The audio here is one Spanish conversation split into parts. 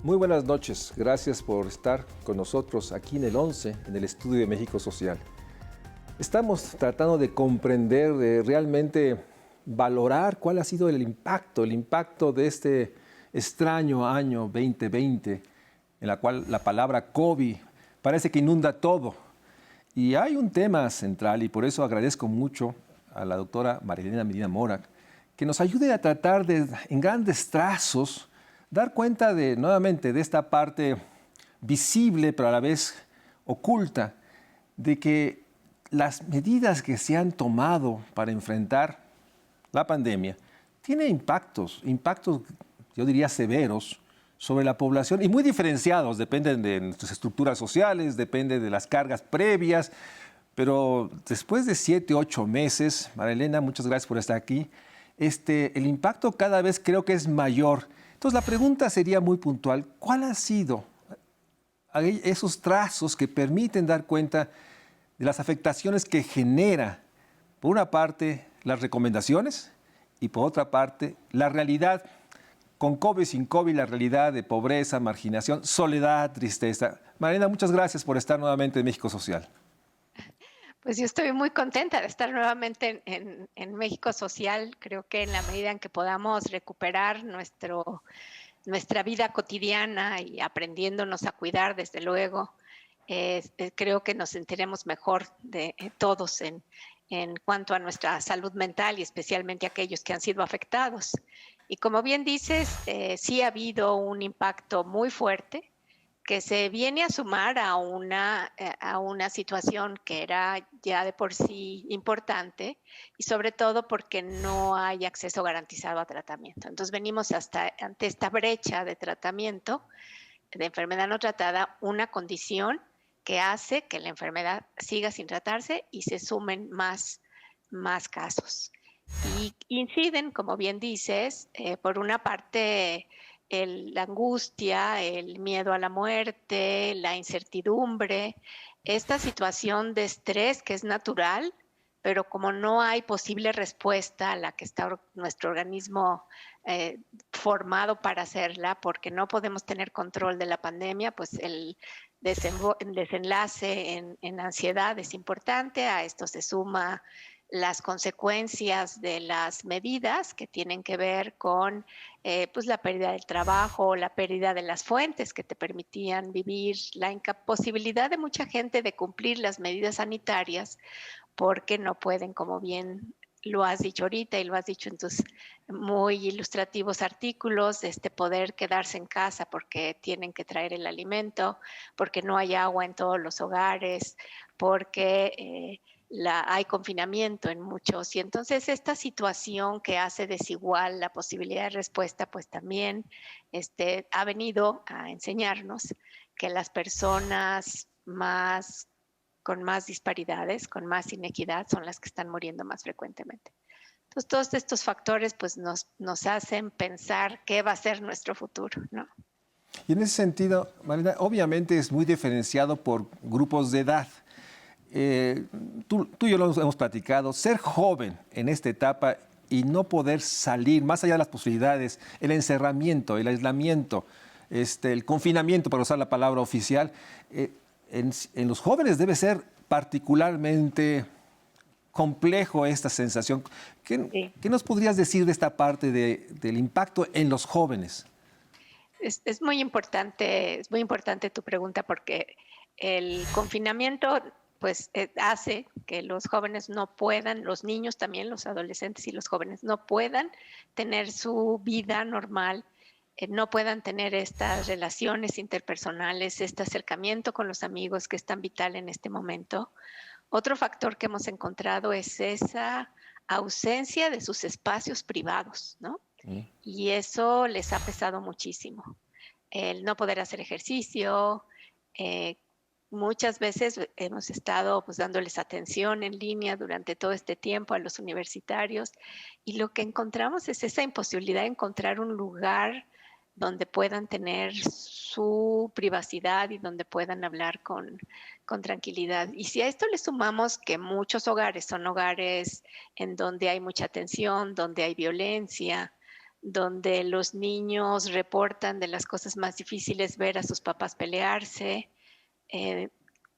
Muy buenas noches, gracias por estar con nosotros aquí en el 11, en el Estudio de México Social. Estamos tratando de comprender, de realmente valorar cuál ha sido el impacto de este extraño año 2020, en la cual la palabra COVID parece que inunda todo. Y hay un tema central y por eso agradezco mucho a la doctora Marilena Medina Mora que nos ayude a tratar de, en grandes trazos, dar cuenta de, nuevamente, de esta parte visible, pero a la vez oculta, de que las medidas que se han tomado para enfrentar la pandemia tienen impactos, yo diría, severos sobre la población y muy diferenciados, dependen de nuestras estructuras sociales, depende de las cargas previas, pero después de 7, 8 meses, María Elena, muchas gracias por estar aquí, el impacto cada vez creo que es mayor. Entonces la pregunta sería muy puntual, ¿cuál ha sido esos trazos que permiten dar cuenta de las afectaciones que genera, por una parte, las recomendaciones y por otra parte, la realidad, con COVID, sin COVID, la realidad de pobreza, marginación, soledad, tristeza? Marina, muchas gracias por estar nuevamente en México Social. Pues yo estoy muy contenta de estar nuevamente en México Social. Creo que en la medida en que podamos recuperar nuestra vida cotidiana y aprendiéndonos a cuidar, desde luego, creo que nos sentiremos mejor de todos en cuanto a nuestra salud mental y especialmente aquellos que han sido afectados. Y como bien dices, sí ha habido un impacto muy fuerte que se viene a sumar a una situación que era ya de por sí importante y sobre todo porque no hay acceso garantizado a tratamiento. Entonces venimos ante esta brecha de tratamiento de enfermedad no tratada, una condición que hace que la enfermedad siga sin tratarse y se sumen más casos. Y inciden, como bien dices, por una parte la angustia, el miedo a la muerte, la incertidumbre, esta situación de estrés que es natural, pero como no hay posible respuesta a la que está nuestro organismo formado para hacerla, porque no podemos tener control de la pandemia, pues el desenlace en ansiedad es importante. A esto se suma las consecuencias de las medidas que tienen que ver con pues la pérdida del trabajo, la pérdida de las fuentes que te permitían vivir, la imposibilidad de mucha gente de cumplir las medidas sanitarias porque no pueden, como bien lo has dicho ahorita y lo has dicho en tus muy ilustrativos artículos, poder quedarse en casa porque tienen que traer el alimento, porque no hay agua en todos los hogares, porque hay confinamiento en muchos. Y entonces esta situación que hace desigual la posibilidad de respuesta, pues también ha venido a enseñarnos que las personas con más disparidades, con más inequidad, son las que están muriendo más frecuentemente. Entonces, todos estos factores pues, nos hacen pensar qué va a ser nuestro futuro, ¿no? Y en ese sentido, Marina, obviamente es muy diferenciado por grupos de edad. Eh, tú y yo lo hemos platicado, ser joven en esta etapa y no poder salir, más allá de las posibilidades, el encerramiento, el aislamiento, el confinamiento, para usar la palabra oficial, en los jóvenes debe ser particularmente complejo esta sensación. Sí. ¿Qué nos podrías decir de esta parte del impacto en los jóvenes? Es muy importante tu pregunta porque el confinamiento pues hace que los jóvenes no puedan, los niños también, los adolescentes y los jóvenes no puedan tener su vida normal, no puedan tener estas relaciones interpersonales, este acercamiento con los amigos que es tan vital en este momento. Otro factor que hemos encontrado es esa ausencia de sus espacios privados, ¿no? Mm. Y eso les ha pesado muchísimo. El no poder hacer ejercicio, eh, muchas veces hemos estado pues dándoles atención en línea durante todo este tiempo a los universitarios y lo que encontramos es esa imposibilidad de encontrar un lugar donde puedan tener su privacidad y donde puedan hablar con tranquilidad. Y si a esto le sumamos que muchos hogares son hogares en donde hay mucha tensión, donde hay violencia, donde los niños reportan de las cosas más difíciles ver a sus papás pelearse, eh,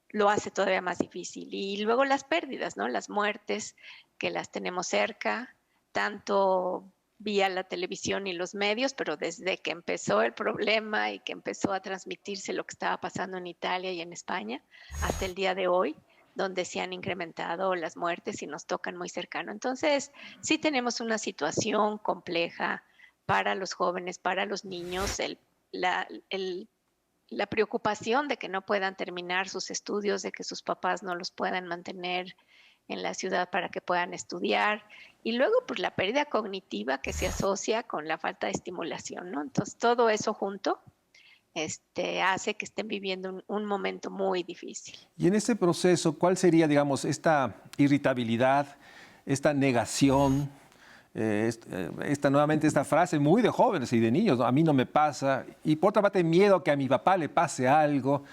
lo hace todavía más difícil. Y luego las pérdidas, ¿no? Las muertes que las tenemos cerca, tanto vía la televisión y los medios, pero desde que empezó el problema y que empezó a transmitirse lo que estaba pasando en Italia y en España, hasta el día de hoy, donde se han incrementado las muertes y nos tocan muy cercano. Entonces, sí tenemos una situación compleja para los jóvenes, para los niños, la preocupación de que no puedan terminar sus estudios, de que sus papás no los puedan mantener en la ciudad para que puedan estudiar, y luego pues la pérdida cognitiva que se asocia con la falta de estimulación, ¿no? Entonces todo eso junto hace que estén viviendo un momento muy difícil. Y en este proceso, ¿cuál sería, digamos, esta irritabilidad, esta negación, nuevamente esta frase muy de jóvenes y de niños, ¿no? A mí no me pasa, y por otra parte miedo a que a mi papá le pase algo?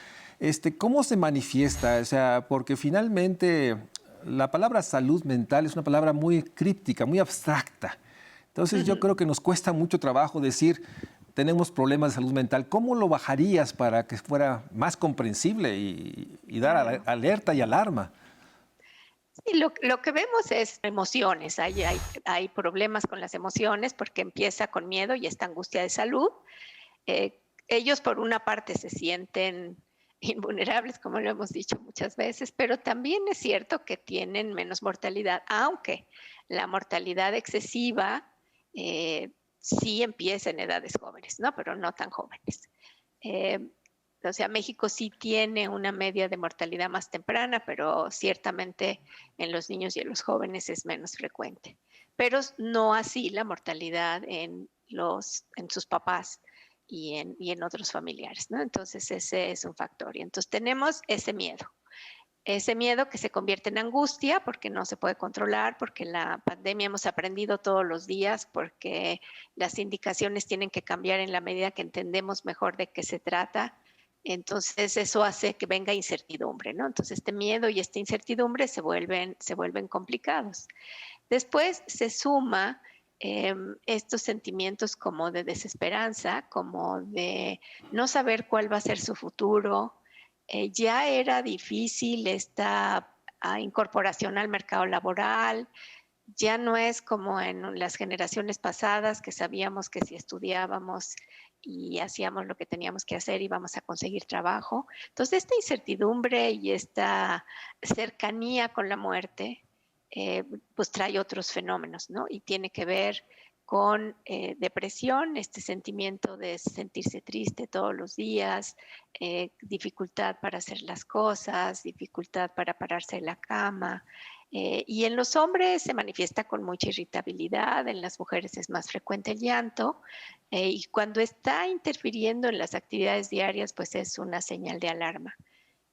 ¿Cómo se manifiesta? O sea, porque finalmente la palabra salud mental es una palabra muy críptica, muy abstracta. Entonces yo creo que nos cuesta mucho trabajo decir, tenemos problemas de salud mental. ¿Cómo lo bajarías para que fuera más comprensible y dar Claro. alerta y alarma? Sí, lo que vemos es emociones. Hay problemas con las emociones porque empieza con miedo y esta angustia de salud. Ellos por una parte se sienten invulnerables, como lo hemos dicho muchas veces, pero también es cierto que tienen menos mortalidad, aunque la mortalidad excesiva sí empieza en edades jóvenes, ¿no? Pero no tan jóvenes. Eh, o sea, México sí tiene una media de mortalidad más temprana, pero ciertamente en los niños y en los jóvenes es menos frecuente. Pero no así la mortalidad en sus papás y en otros familiares, ¿no? Entonces ese es un factor. Y entonces tenemos ese miedo que se convierte en angustia porque no se puede controlar, porque la pandemia hemos aprendido todos los días, porque las indicaciones tienen que cambiar en la medida que entendemos mejor de qué se trata. Entonces eso hace que venga incertidumbre, ¿no? Entonces este miedo y esta incertidumbre se vuelven complicados. Después se suma estos sentimientos como de desesperanza, como de no saber cuál va a ser su futuro. Ya era difícil esta incorporación al mercado laboral, ya no es como en las generaciones pasadas que sabíamos que si estudiábamos y hacíamos lo que teníamos que hacer íbamos a conseguir trabajo. Entonces, esta incertidumbre y esta cercanía con la muerte, pues trae otros fenómenos, ¿no? Y tiene que ver con depresión, este sentimiento de sentirse triste todos los días, dificultad para hacer las cosas, dificultad para pararse de la cama. Y en los hombres se manifiesta con mucha irritabilidad, en las mujeres es más frecuente el llanto, y cuando está interfiriendo en las actividades diarias, pues es una señal de alarma.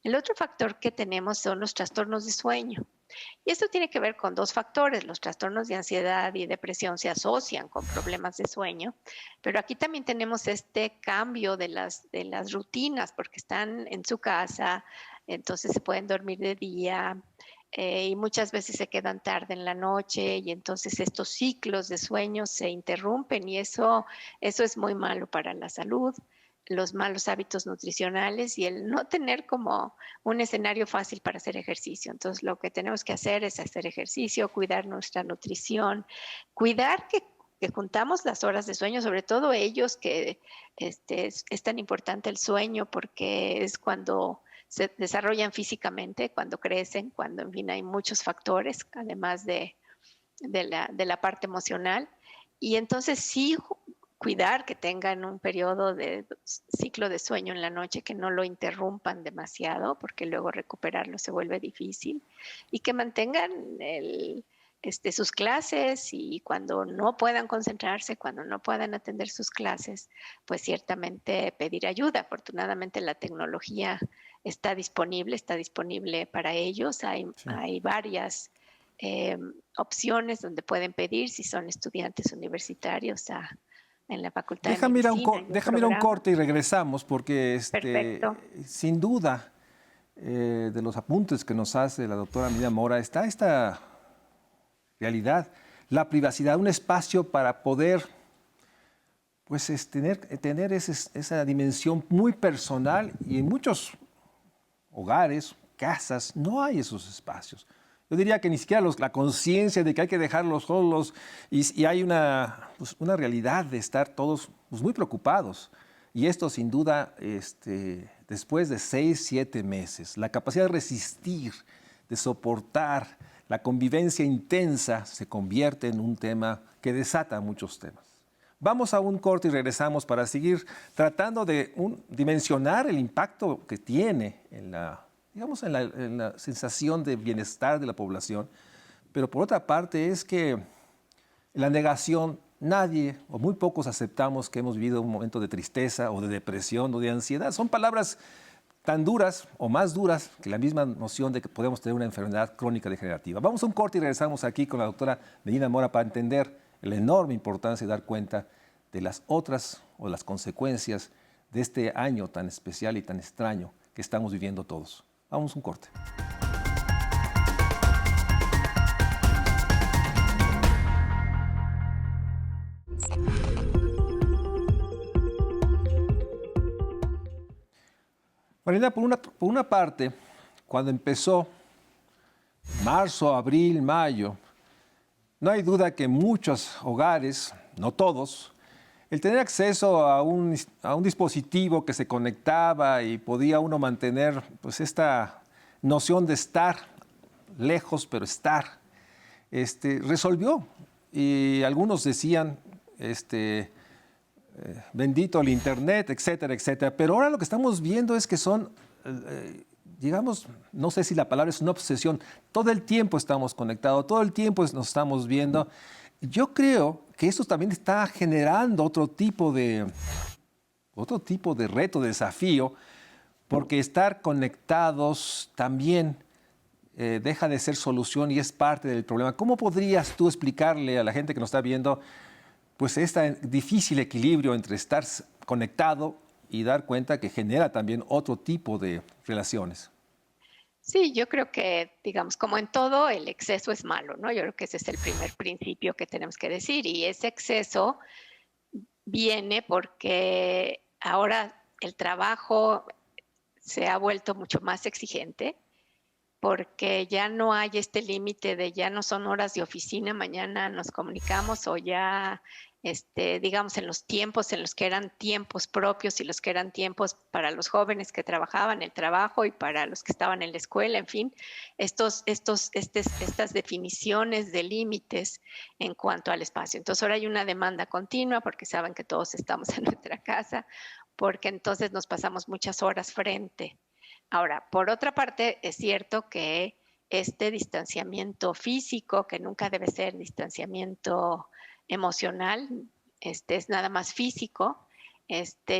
El otro factor que tenemos son los trastornos de sueño. Y esto tiene que ver con dos factores. Los trastornos de ansiedad y depresión se asocian con problemas de sueño, pero aquí también tenemos este cambio de las rutinas porque están en su casa, entonces se pueden dormir de día, y muchas veces se quedan tarde en la noche y entonces estos ciclos de sueño se interrumpen y eso es muy malo para la salud, los malos hábitos nutricionales y el no tener como un escenario fácil para hacer ejercicio. Entonces lo que tenemos que hacer es hacer ejercicio, cuidar nuestra nutrición, cuidar que juntamos las horas de sueño, sobre todo ellos que es tan importante el sueño porque es cuando se desarrollan físicamente, cuando crecen, cuando en fin hay muchos factores, además de la parte emocional. Y entonces sí cuidar que tengan un periodo de ciclo de sueño en la noche, que no lo interrumpan demasiado, porque luego recuperarlo se vuelve difícil, y que mantengan sus clases y cuando no puedan concentrarse, cuando no puedan atender sus clases, pues ciertamente pedir ayuda. Afortunadamente la tecnología está disponible para ellos, Sí. hay varias opciones donde pueden pedir si son estudiantes universitarios en la Facultad de Medicina. Hay un Déjame ir a un programa. corte y regresamos, porque Perfecto. sin duda, de los apuntes que nos hace la doctora Miriam Mora, está esta realidad, la privacidad, un espacio para poder pues es tener esa dimensión muy personal, y en muchos hogares, casas, no hay esos espacios. Yo diría que ni siquiera la conciencia de que hay que dejarlos solos, y hay una realidad de estar todos pues, muy preocupados. Y esto sin duda, después de 6, 7 meses, la capacidad de resistir, de soportar, la convivencia intensa se convierte en un tema que desata muchos temas. Vamos a un corte y regresamos para seguir tratando de dimensionar el impacto que tiene en la sensación de bienestar de la población. Pero por otra parte es que la negación, nadie o muy pocos aceptamos que hemos vivido un momento de tristeza o de depresión o de ansiedad. Son palabras tan duras o más duras que la misma noción de que podemos tener una enfermedad crónica degenerativa. Vamos a un corte y regresamos aquí con la doctora Medina Mora para entender la enorme importancia de dar cuenta de las otras o las consecuencias de este año tan especial y tan extraño que estamos viviendo todos. Vamos a un corte. Marina, por una parte, cuando empezó marzo, abril, mayo, no hay duda que muchos hogares, no todos, el tener acceso a un dispositivo que se conectaba y podía uno mantener pues, esta noción de estar lejos, pero estar, resolvió. Y algunos decían, bendito el Internet, etcétera, etcétera. Pero ahora lo que estamos viendo es que son, digamos, no sé si la palabra es una obsesión, todo el tiempo estamos conectados, todo el tiempo nos estamos viendo. Yo creo que esto también está generando otro tipo de reto, de desafío, porque estar conectados también deja de ser solución y es parte del problema. ¿Cómo podrías tú explicarle a la gente que nos está viendo pues este difícil equilibrio entre estar conectado y dar cuenta que genera también otro tipo de relaciones? Sí, yo creo que, digamos, como en todo, el exceso es malo, ¿no? Yo creo que ese es el primer principio que tenemos que decir. Y ese exceso viene porque ahora el trabajo se ha vuelto mucho más exigente, porque ya no hay este límite de ya no son horas de oficina, mañana nos comunicamos, o ya, digamos, en los tiempos en los que eran tiempos propios y los que eran tiempos para los jóvenes que trabajaban el trabajo y para los que estaban en la escuela, en fin, estas definiciones de límites en cuanto al espacio. Entonces ahora hay una demanda continua porque saben que todos estamos en nuestra casa, porque entonces nos pasamos muchas horas frente. Ahora, por otra parte, es cierto que este distanciamiento físico, que nunca debe ser distanciamiento emocional, es nada más físico,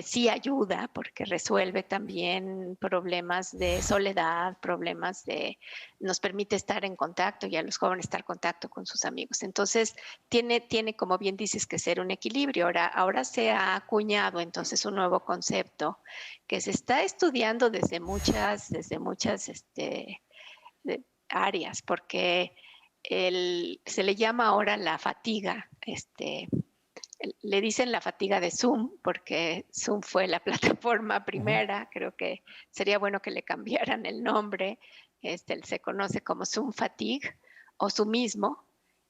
sí ayuda porque resuelve también problemas de soledad, nos permite estar en contacto y a los jóvenes estar en contacto con sus amigos. Entonces, tiene, como bien dices, que ser un equilibrio. Ahora se ha acuñado entonces un nuevo concepto que se está estudiando desde muchas áreas, porque se le llama ahora la fatiga, le dicen la fatiga de Zoom, porque Zoom fue la plataforma primera. Creo que sería bueno que le cambiaran el nombre. Se conoce como Zoom fatigue o Zoomismo,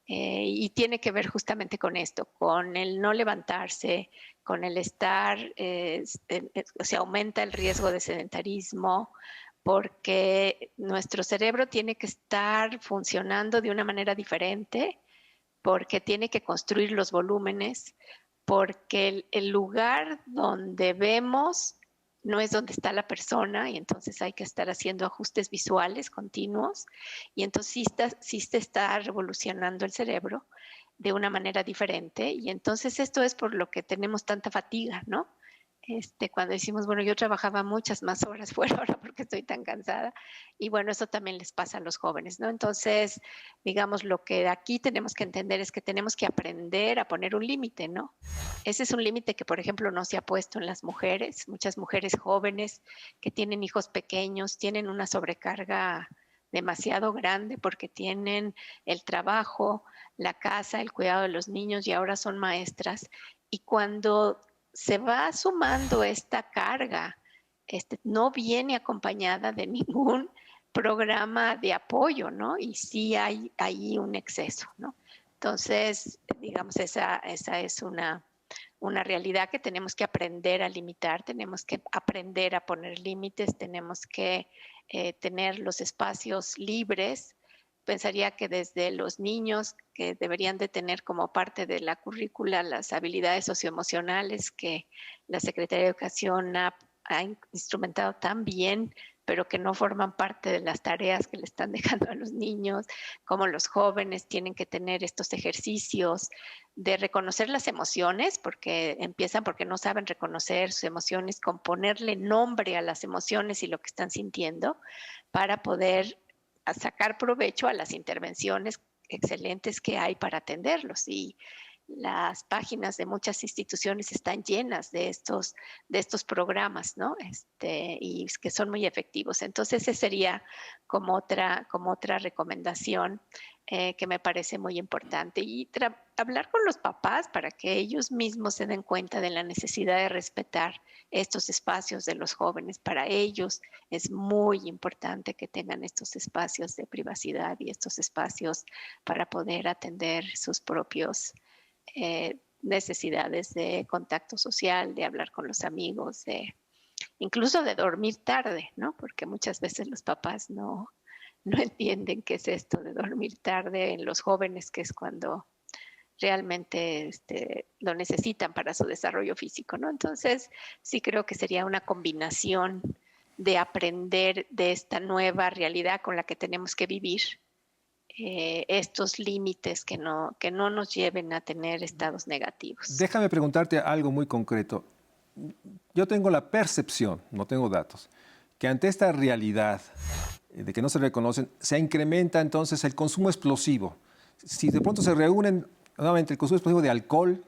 y tiene que ver justamente con esto, con el no levantarse, con el estar, se aumenta el riesgo de sedentarismo, porque nuestro cerebro tiene que estar funcionando de una manera diferente, porque tiene que construir los volúmenes, porque el lugar donde vemos no es donde está la persona, y entonces hay que estar haciendo ajustes visuales continuos, y entonces sí se está revolucionando el cerebro de una manera diferente, y entonces esto es por lo que tenemos tanta fatiga, ¿no? Cuando decimos, bueno, yo trabajaba muchas más horas fuera ahora porque estoy tan cansada, y bueno, eso también les pasa a los jóvenes, ¿no? Entonces, digamos, lo que aquí tenemos que entender es que tenemos que aprender a poner un límite, ¿no? Ese es un límite que, por ejemplo, no se ha puesto en las mujeres. Muchas mujeres jóvenes que tienen hijos pequeños tienen una sobrecarga demasiado grande porque tienen el trabajo, la casa, el cuidado de los niños, y ahora son maestras, Y cuando se va sumando esta carga, no viene acompañada de ningún programa de apoyo, ¿no? Y sí hay ahí un exceso, ¿no? Entonces, digamos, esa es una realidad que tenemos que aprender a limitar, tenemos que aprender a poner límites, tenemos que tener los espacios libres. Pensaría que desde los niños que deberían de tener como parte de la currícula las habilidades socioemocionales que la Secretaría de Educación ha instrumentado tan bien, pero que no forman parte de las tareas que le están dejando a los niños, como los jóvenes tienen que tener estos ejercicios de reconocer las emociones, porque empiezan porque no saben reconocer sus emociones, con ponerle nombre a las emociones y lo que están sintiendo, para poder sacar provecho a las intervenciones excelentes que hay para atenderlos. Y las páginas de muchas instituciones están llenas de estos programas, ¿no? Y que son muy efectivos. Entonces, esa sería como otra recomendación que me parece muy importante. Y hablar con los papás para que ellos mismos se den cuenta de la necesidad de respetar estos espacios de los jóvenes. Para ellos es muy importante que tengan estos espacios de privacidad y estos espacios para poder atender sus propios necesidades de contacto social, de hablar con los amigos, incluso de dormir tarde, ¿no? Porque muchas veces los papás no entienden qué es esto de dormir tarde en los jóvenes, que es cuando realmente lo necesitan para su desarrollo físico, ¿no? Entonces, sí creo que sería una combinación de aprender de esta nueva realidad con la que tenemos que vivir, estos límites que no nos lleven a tener estados negativos. Déjame preguntarte algo muy concreto. Yo tengo la percepción, no tengo datos, que ante esta realidad de que no se reconocen, se incrementa entonces el consumo explosivo. Si de pronto se reúnen nuevamente el consumo explosivo de alcohol,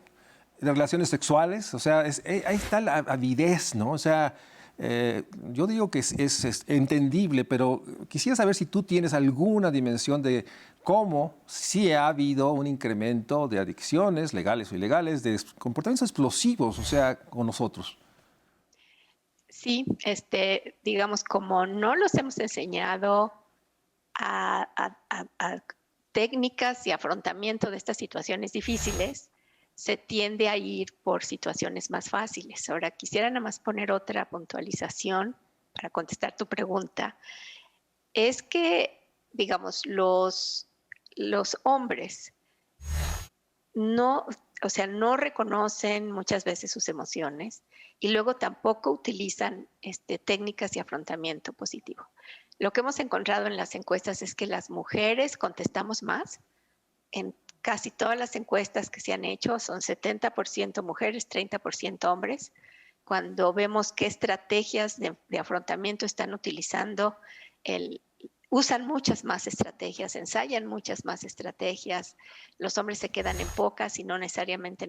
de relaciones sexuales, o sea, ahí está la avidez, ¿no? O sea, yo digo que es entendible, pero quisiera saber si tú tienes alguna dimensión de cómo sí ha habido un incremento de adicciones, legales o ilegales, de comportamientos explosivos, o sea, con nosotros. Sí, digamos, como no los hemos enseñado a técnicas y afrontamiento de estas situaciones difíciles, se tiende a ir por situaciones más fáciles. Ahora, quisiera nada más poner otra puntualización para contestar tu pregunta. Es que, digamos, los hombres no, o sea, no reconocen muchas veces sus emociones y luego tampoco utilizan técnicas de afrontamiento positivo. Lo que hemos encontrado en las encuestas es que las mujeres contestamos más. En casi todas las encuestas que se han hecho son 70% mujeres, 30% hombres. Cuando vemos qué estrategias de afrontamiento están utilizando, el, usan muchas más estrategias, ensayan muchas más estrategias. Los hombres se quedan en pocas y no necesariamente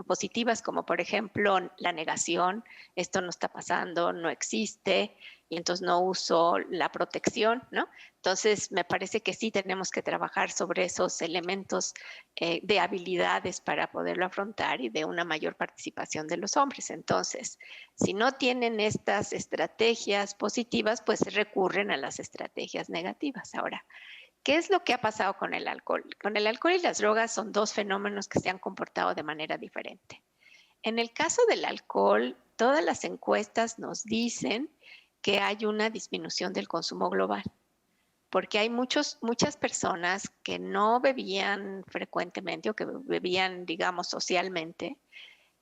positivas, como por ejemplo la negación, esto no está pasando, no existe, y entonces no uso la protección, ¿no? Entonces me parece que sí tenemos que trabajar sobre esos elementos de habilidades para poderlo afrontar y de una mayor participación de los hombres. Entonces, si no tienen estas estrategias positivas, pues recurren a las estrategias negativas. Ahora, ¿qué es lo que ha pasado con el alcohol? Con el alcohol y las drogas son dos fenómenos que se han comportado de manera diferente. En el caso del alcohol, todas las encuestas nos dicen que hay una disminución del consumo global, porque hay muchas personas que no bebían frecuentemente o que bebían, digamos, socialmente,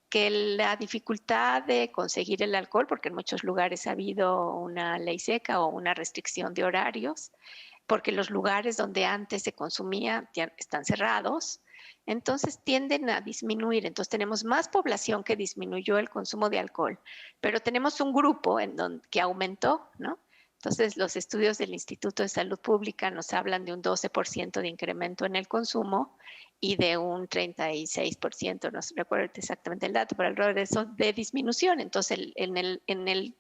que la dificultad de conseguir el alcohol, porque en muchos lugares ha habido una ley seca o una restricción de horarios, porque los lugares donde antes se consumía están cerrados, entonces tienden a disminuir. Entonces tenemos más población que disminuyó el consumo de alcohol, pero tenemos un grupo que aumentó, ¿no? Entonces los estudios del Instituto de Salud Pública nos hablan de un 12% de incremento en el consumo y de un 36%, no recuerdo exactamente el dato, pero alrededor de eso, de disminución. Entonces en el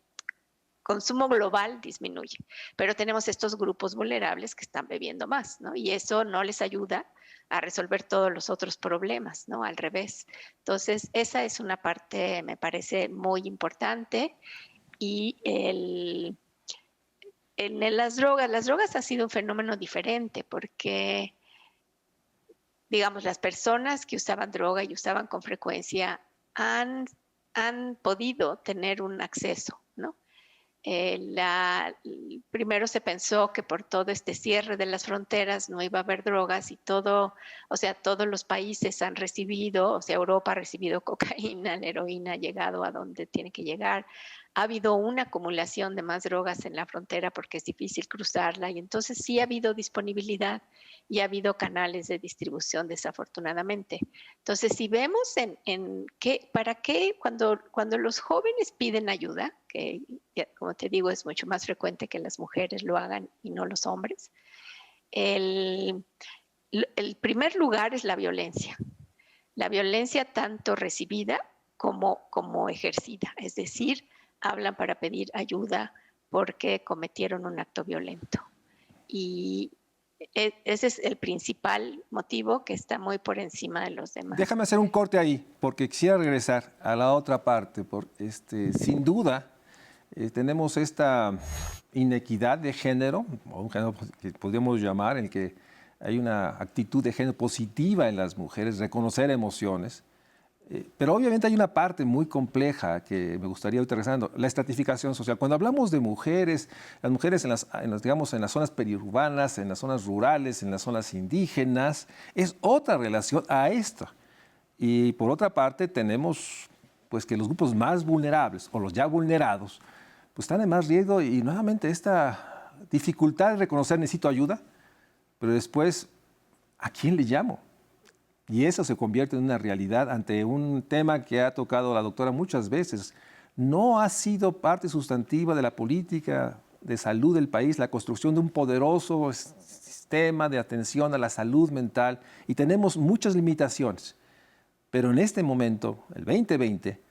consumo global disminuye, pero tenemos estos grupos vulnerables que están bebiendo más, ¿no? Y eso no les ayuda a resolver todos los otros problemas, ¿no? Al revés. Entonces, esa es una parte, me parece, muy importante. Y las drogas ha sido un fenómeno diferente porque, digamos, las personas que usaban droga y usaban con frecuencia han podido tener un acceso, ¿no? Primero se pensó que por todo este cierre de las fronteras no iba a haber drogas y todos los países han recibido, o sea, Europa ha recibido cocaína, la heroína ha llegado a donde tiene que llegar. Ha habido una acumulación de más drogas en la frontera porque es difícil cruzarla y entonces sí ha habido disponibilidad y ha habido canales de distribución desafortunadamente. Entonces, si vemos para qué cuando los jóvenes piden ayuda, que como te digo es mucho más frecuente que las mujeres lo hagan y no los hombres, el primer lugar es la violencia tanto recibida como ejercida, es decir, hablan para pedir ayuda porque cometieron un acto violento. Y ese es el principal motivo que está muy por encima de los demás. Déjame hacer un corte ahí, porque quisiera regresar a la otra parte. Sin duda, tenemos esta inequidad de género, o un género que podríamos llamar, en el que hay una actitud de género positiva en las mujeres, reconocer emociones. Pero obviamente hay una parte muy compleja que me gustaría ir regresando, la estratificación social. Cuando hablamos de mujeres, las mujeres digamos, en las zonas periurbanas, en las zonas rurales, en las zonas indígenas, es otra relación a esta. Y por otra parte tenemos pues, que los grupos más vulnerables o los ya vulnerados pues, están en más riesgo y nuevamente esta dificultad de reconocer necesito ayuda, pero después, ¿a quién le llamo? Y eso se convierte en una realidad ante un tema que ha tocado la doctora muchas veces. No ha sido parte sustantiva de la política de salud del país la construcción de un poderoso sistema de atención a la salud mental y tenemos muchas limitaciones. Pero en este momento, el 2020,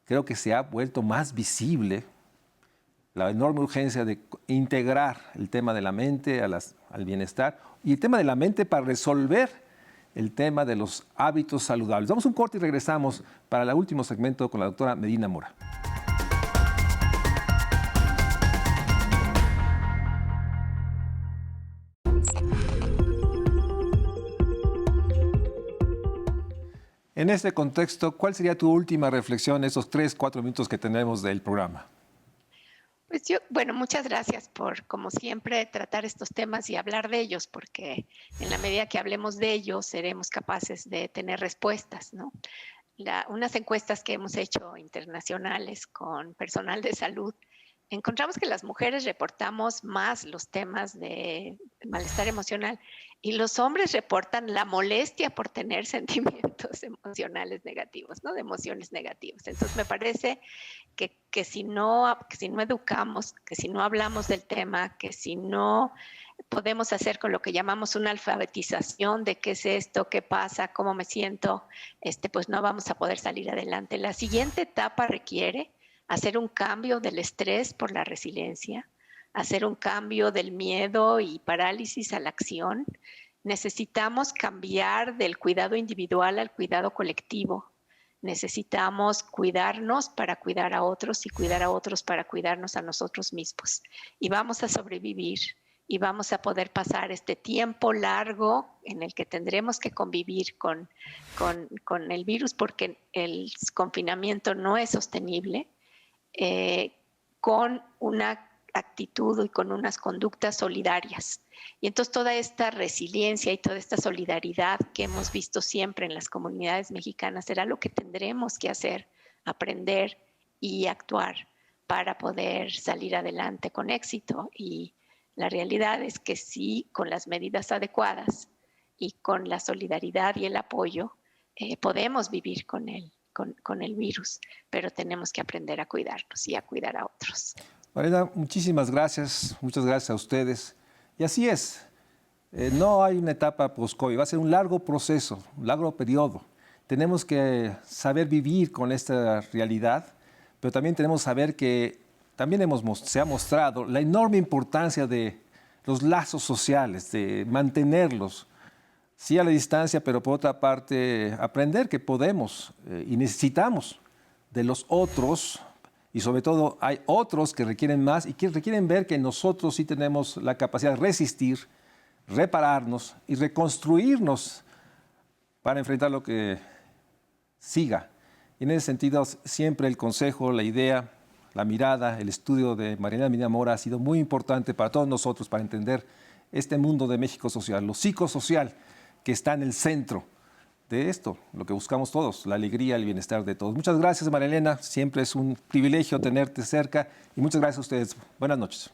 creo que se ha vuelto más visible la enorme urgencia de integrar el tema de la mente al bienestar y el tema de la mente para resolver el tema de los hábitos saludables. Damos un corte y regresamos para el último segmento con la doctora Medina Mora. En este contexto, ¿cuál sería tu última reflexión en esos 3-4 minutos que tenemos del programa? Pues muchas gracias por, como siempre, tratar estos temas y hablar de ellos, porque en la medida que hablemos de ellos, seremos capaces de tener respuestas, ¿no? Unas encuestas que hemos hecho internacionales con personal de salud, encontramos que las mujeres reportamos más los temas de malestar emocional y los hombres reportan la molestia por tener sentimientos emocionales negativos, ¿no? De emociones negativas. Entonces, me parece que si no educamos, que si no hablamos del tema, que si no podemos hacer con lo que llamamos una alfabetización de qué es esto, qué pasa, cómo me siento, pues no vamos a poder salir adelante. La siguiente etapa requiere hacer un cambio del estrés por la resiliencia, hacer un cambio del miedo y parálisis a la acción. Necesitamos cambiar del cuidado individual al cuidado colectivo. Necesitamos cuidarnos para cuidar a otros y cuidar a otros para cuidarnos a nosotros mismos. Y vamos a sobrevivir y vamos a poder pasar este tiempo largo en el que tendremos que convivir con el virus porque el confinamiento no es sostenible, con una actitud y con unas conductas solidarias. Y entonces toda esta resiliencia y toda esta solidaridad que hemos visto siempre en las comunidades mexicanas será lo que tendremos que hacer, aprender y actuar para poder salir adelante con éxito. Y la realidad es que sí, con las medidas adecuadas y con la solidaridad y el apoyo, podemos vivir con el virus, pero tenemos que aprender a cuidarnos y a cuidar a otros. Mariana, muchísimas gracias, muchas gracias a ustedes. Y así es, no hay una etapa post-COVID, va a ser un largo proceso, un largo periodo. Tenemos que saber vivir con esta realidad, pero también tenemos que saber que también se ha mostrado la enorme importancia de los lazos sociales, de mantenerlos. sí a la distancia, pero por otra parte aprender que podemos y necesitamos de los otros, y sobre todo hay otros que requieren más y que requieren ver que nosotros sí tenemos la capacidad de resistir, repararnos y reconstruirnos para enfrentar lo que siga. Y en ese sentido, siempre el consejo, la idea, la mirada, el estudio de Marielena Medina Mora ha sido muy importante para todos nosotros para entender este mundo de México social, lo psicosocial que está en el centro de esto, lo que buscamos todos, la alegría, el bienestar de todos. Muchas gracias, Marielena. Siempre es un privilegio tenerte cerca y muchas gracias a ustedes. Buenas noches.